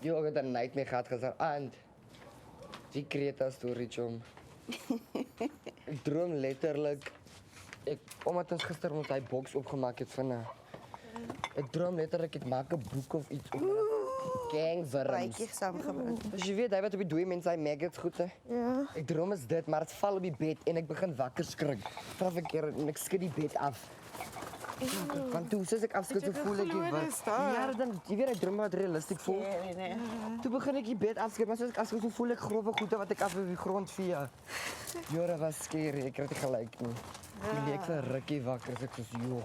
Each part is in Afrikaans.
Yo, ek het 'n nightmare gehad gisterand. Die Kreta storie, chom. Ek droom letterlik omdat ons gister met hy boks opgemaak het van 'n ek droom letterlik ek maak 'n boek of iets op gangwurms. Baie saamgebring. Dus jy weet, hy wat op die dooie mense hy maggots goed hè. Ja. Ek droom is dit, maar dit val op die bed en ek begin wakker skrik. Straf ek keer en ek skud die bed af. Want toe soos ek afskud, toe voel ek die wat. Ja, dan jy weet ek droom wat realisties voel. Nee. Toe begin ek die bed afskud, maar soos ek afskud, toe voel ek grove goede wat ek af op die grond vee. Jore was scary, ek het gelyk nie. Die leek vir rukkie wakker, as ek soos joh.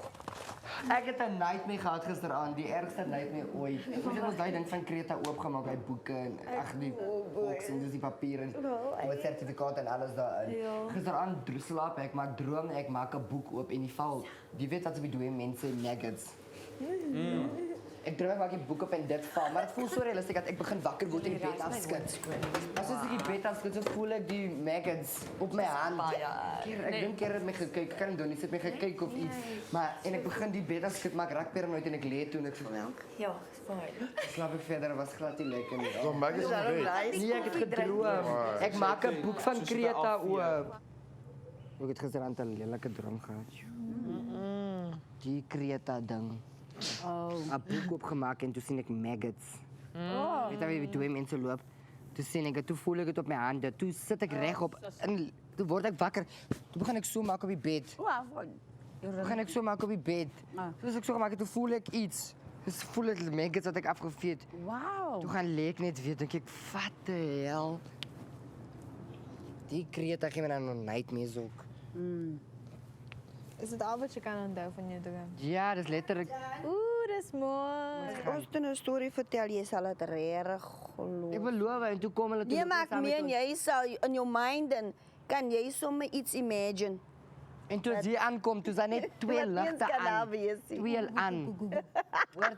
Ek het 'n nightmare gehad gisteraand, die ergste nightmare ooit. Ek het ons daai ding van Kreta oopgemaak, hy boeke en ag die boks en dis die papiere en met sertifikaat en alles daarin. Gisteraand slaap ek, maar ek droom ek maak 'n boek oop en die val. Jy weet wat se bedoel mense maggots. Ek droom ek maak die boek op en dit val, maar dit voel so realisties dat ek begin wakker word en die bed afskud. As ek die bed afskud, so voel ek die maggots op my hand. Ek dink keer het my gekyk, ek kan doen nie, sit my gekyk of iets. Maar en ek begin die bed afskud, maar ek raak paranoid en ek lê toe en ek sê Ja, fyn. slaap ek verder, was glad nie lekker nie. So maggots op die bed. Nee, ek het gedroom. Ek maak 'n boek van Kreta oop. Ek het gisteraand 'n lelike droom gehad. Die Kreta ding. 'n boek opgemaak en toe sien ek maggots. Weet jy wie twee mense loop? Toe sien ek dit, toe voel ek dit op my hande. Toe sit ek regop en toe word ek wakker. Toe begin ek so maak op die bed. Begin ek so maak op die bed. Soos ek so gemaak het, toe voel ek iets. Dus voel het maggots wat ek afgevee het. Toe gaan lê ek net weer, dink ek, wat die hel? Die Kreta gee my dan nog nightmares ook. Is dit al wat je kan onthou van je droom? Ja, dis letterlik. Oeh, dat is mooi. As ons dan 'n storie vertel, jy sal dit regtig glo. Ek beloof en toe kom hulle toe. Jy maak meer en jy sal in jou mind en kan jy sommer iets imagine. En toe as jy aankom, toe is daar net twee ligte Wat eens kan daar aan. wees nie. Twee aan. Hoor,